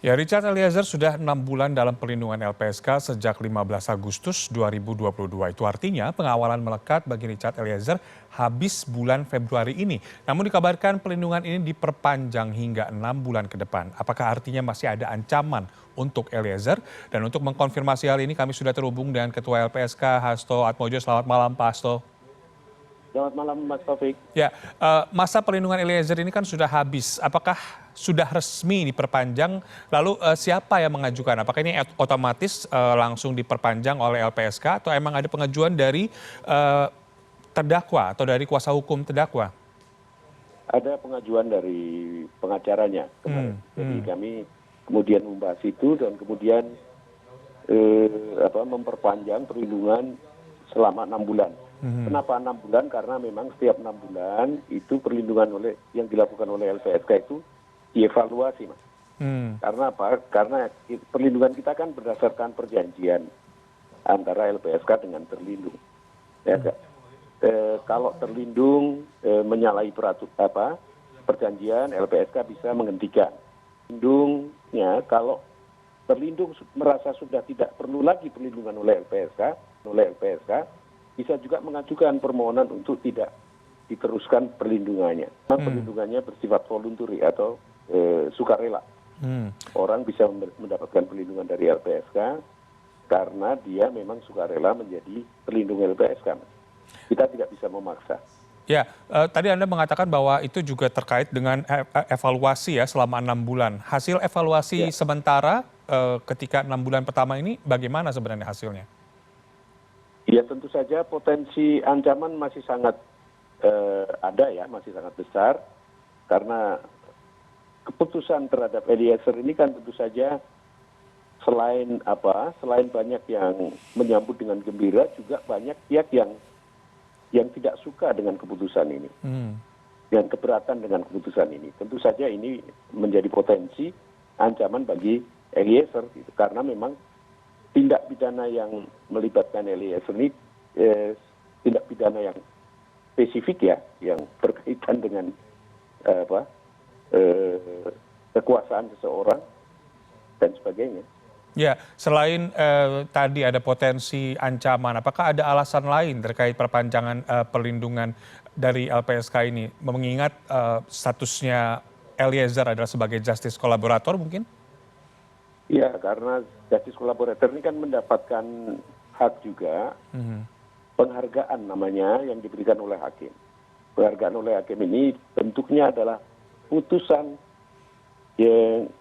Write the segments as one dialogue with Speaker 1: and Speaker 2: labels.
Speaker 1: Ya, Richard Eliezer sudah 6 bulan dalam perlindungan LPSK sejak 15 Agustus 2022. Itu artinya pengawalan melekat bagi Richard Eliezer habis bulan Februari ini. Namun dikabarkan perlindungan ini diperpanjang hingga 6 bulan ke depan. Apakah artinya masih ada ancaman untuk Eliezer? Dan untuk mengkonfirmasi hal ini kami sudah terhubung dengan Ketua LPSK Hasto Atmojo. Selamat malam Pak Hasto.
Speaker 2: Selamat malam Mas Taufik.
Speaker 1: Ya, masa perlindungan Eliezer ini kan sudah habis. Apakah sudah resmi diperpanjang? Lalu siapa yang mengajukan? Apakah ini otomatis langsung diperpanjang oleh LPSK atau emang ada pengajuan dari terdakwa atau dari kuasa hukum terdakwa?
Speaker 2: Ada pengajuan dari pengacaranya kemarin. Jadi kami kemudian membahas itu dan kemudian memperpanjang perlindungan selama 6 bulan. Kenapa 6 bulan? Karena memang setiap 6 bulan itu perlindungan yang dilakukan oleh LPSK itu dievaluasi, Mas. Karena apa? Karena perlindungan kita kan berdasarkan perjanjian antara LPSK dengan terlindung. Ya, kalau terlindung menyalahi perjanjian, LPSK bisa menghentikan. Terlindungnya kalau terlindung merasa sudah tidak perlu lagi perlindungan oleh LPSK bisa juga mengajukan permohonan untuk tidak diteruskan perlindungannya. Perlindungannya bersifat voluntary atau sukarela. Orang bisa mendapatkan perlindungan dari LPSK karena dia memang sukarela menjadi pelindung LPSK. Kita tidak bisa memaksa.
Speaker 1: Ya, tadi Anda mengatakan bahwa itu juga terkait dengan evaluasi ya selama 6 bulan. Hasil evaluasi sementara ketika 6 bulan pertama ini bagaimana sebenarnya hasilnya?
Speaker 2: Ya tentu saja potensi ancaman masih sangat ada ya, masih sangat besar. Karena keputusan terhadap Eliezer ini kan tentu saja selain banyak yang menyambut dengan gembira, juga banyak pihak yang tidak suka dengan keputusan ini, yang keberatan dengan keputusan ini. Tentu saja ini menjadi potensi ancaman bagi Eliezer, gitu. Karena memang tindak pidana yang melibatkan Eliezer ini tindak pidana yang spesifik ya, yang berkaitan dengan kekuasaan seseorang dan sebagainya.
Speaker 1: Ya, selain tadi ada potensi ancaman, apakah ada alasan lain terkait perpanjangan perlindungan dari LPSK ini? Mengingat statusnya Eliezer adalah sebagai justice kolaborator mungkin?
Speaker 2: Ya, karena justice collaborator ini kan mendapatkan hak juga, penghargaan namanya yang diberikan oleh hakim. Penghargaan oleh hakim ini bentuknya adalah putusan yang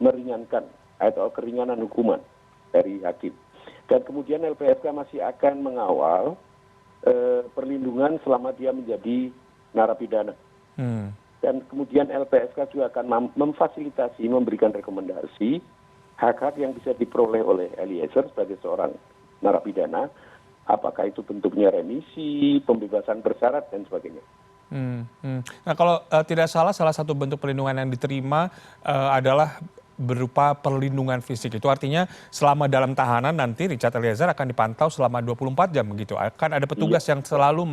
Speaker 2: meringankan atau keringanan hukuman dari hakim. Dan kemudian LPSK masih akan mengawal perlindungan selama dia menjadi narapidana. Dan kemudian LPSK juga akan memfasilitasi, memberikan rekomendasi hak-hak yang bisa diperoleh oleh Eliezer sebagai seorang narapidana, apakah itu bentuknya remisi, pembebasan bersyarat, dan sebagainya.
Speaker 1: Nah, kalau tidak salah satu bentuk perlindungan yang diterima adalah berupa perlindungan fisik. Itu artinya selama dalam tahanan nanti Richard Eliezer akan dipantau selama 24 jam begitu. Akan ada petugas yang selalu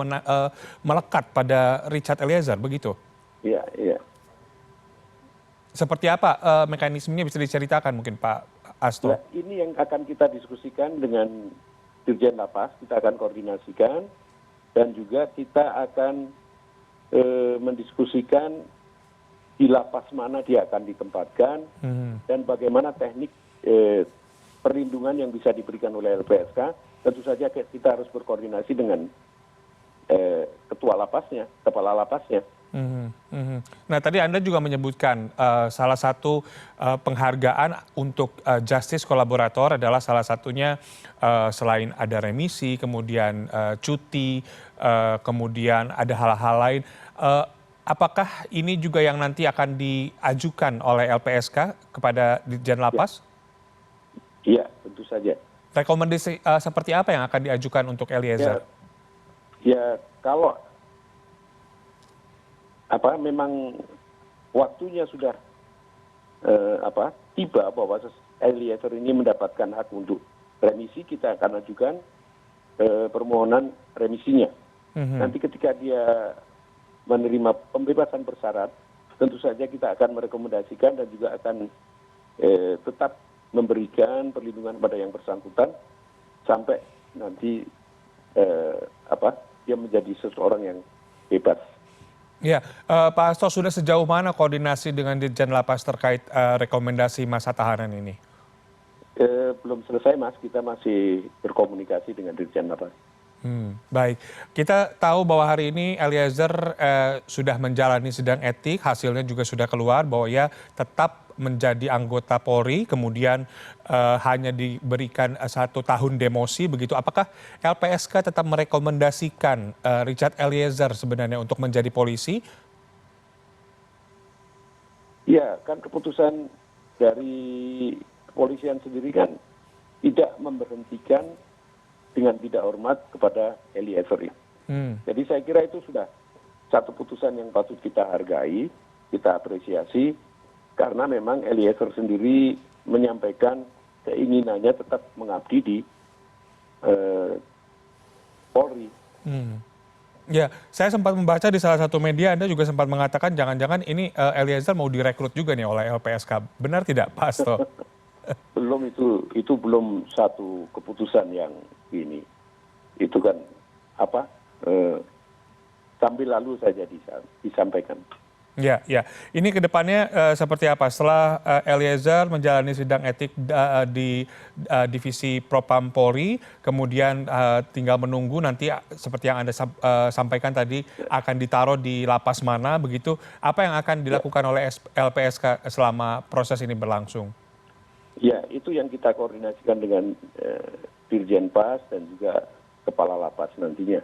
Speaker 1: melekat pada Richard Eliezer, begitu?
Speaker 2: Iya, iya.
Speaker 1: Seperti apa mekanismenya, bisa diceritakan mungkin Pak Hasto?
Speaker 2: Nah, ini yang akan kita diskusikan dengan Dirjen Lapas, kita akan koordinasikan dan juga kita akan mendiskusikan di lapas mana dia akan ditempatkan dan bagaimana teknik perlindungan yang bisa diberikan oleh LPSK. Tentu saja kita harus berkoordinasi dengan ketua lapasnya, kepala lapasnya.
Speaker 1: Nah, tadi Anda juga menyebutkan salah satu penghargaan untuk justice kolaborator adalah salah satunya selain ada remisi, kemudian cuti, kemudian ada hal-hal lain. Apakah ini juga yang nanti akan diajukan oleh LPSK kepada Dirjen Lapas?
Speaker 2: Iya, tentu saja.
Speaker 1: Rekomendasi seperti apa yang akan diajukan untuk Eliezer?
Speaker 2: Ya, kalau memang waktunya sudah tiba bahwa Eliezer ini mendapatkan hak untuk remisi, kita akan ajukan permohonan remisinya. Nanti ketika dia menerima pembebasan bersyarat, tentu saja kita akan merekomendasikan dan juga akan tetap memberikan perlindungan pada yang bersangkutan sampai nanti dia menjadi seseorang yang bebas.
Speaker 1: Ya, Pak Hasto, sudah sejauh mana koordinasi dengan Dirjen Lapas terkait rekomendasi masa tahanan ini?
Speaker 2: Belum selesai, Mas. Kita masih berkomunikasi dengan Dirjen Lapas.
Speaker 1: Baik, kita tahu bahwa hari ini Eliezer sudah menjalani sidang etik, hasilnya juga sudah keluar bahwa ia tetap menjadi anggota Polri, kemudian hanya diberikan 1 tahun demosi begitu. Apakah LPSK tetap merekomendasikan Richard Eliezer sebenarnya untuk menjadi polisi?
Speaker 2: Ya, kan keputusan dari kepolisian sendiri kan tidak memberhentikan dengan tidak hormat kepada Eliezer. Jadi saya kira itu sudah satu putusan yang patut kita hargai, kita apresiasi, karena memang Eliezer sendiri menyampaikan keinginannya tetap mengabdi di Polri.
Speaker 1: Ya, saya sempat membaca di salah satu media Anda juga sempat mengatakan jangan-jangan ini Eliezer mau direkrut juga nih oleh LPSK. Benar tidak, Pak Hasto?
Speaker 2: Belum, itu belum satu keputusan yang ini. Itu kan sambil lalu saja disampaikan.
Speaker 1: Ya, ya. Ini ke depannya seperti apa? Setelah Eliezer menjalani sidang etik di Divisi Propam Polri, kemudian tinggal menunggu nanti seperti yang Anda sampaikan tadi akan ditaruh di lapas mana begitu. Apa yang akan dilakukan oleh LPSK selama proses ini berlangsung?
Speaker 2: Ya, itu yang kita koordinasikan dengan Dirjen Pas dan juga Kepala Lapas nantinya.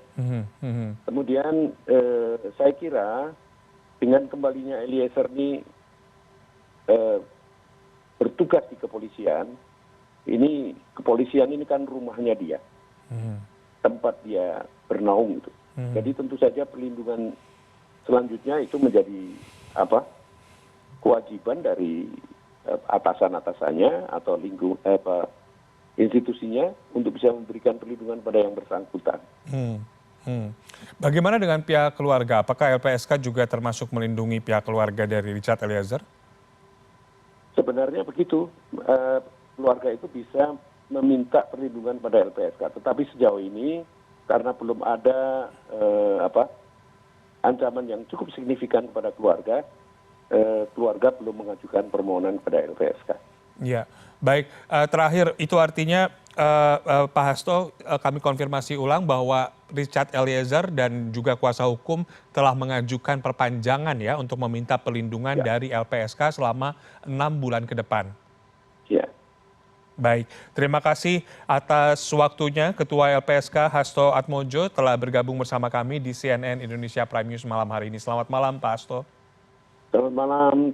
Speaker 2: Kemudian saya kira dengan kembalinya Eliezer ini bertugas di kepolisian, ini kepolisian ini kan rumahnya dia, tempat dia bernaung itu. Jadi tentu saja perlindungan selanjutnya itu menjadi kewajiban dari atasan-atasannya atau institusinya untuk bisa memberikan perlindungan pada yang bersangkutan.
Speaker 1: Bagaimana dengan pihak keluarga? Apakah LPSK juga termasuk melindungi pihak keluarga dari Richard Eliezer?
Speaker 2: Sebenarnya begitu, keluarga itu bisa meminta perlindungan pada LPSK. Tetapi sejauh ini karena belum ada ancaman yang cukup signifikan kepada keluarga, keluarga belum mengajukan permohonan kepada LPSK.
Speaker 1: Ya, baik. Terakhir, itu artinya Pak Hasto, kami konfirmasi ulang bahwa Richard Eliezer dan juga kuasa hukum telah mengajukan perpanjangan ya untuk meminta perlindungan dari LPSK selama 6 bulan ke depan.
Speaker 2: Ya.
Speaker 1: Baik, terima kasih atas waktunya Ketua LPSK Hasto Atmojo telah bergabung bersama kami di CNN Indonesia Prime News malam hari ini. Selamat malam Pak Hasto.
Speaker 2: Selamat malam.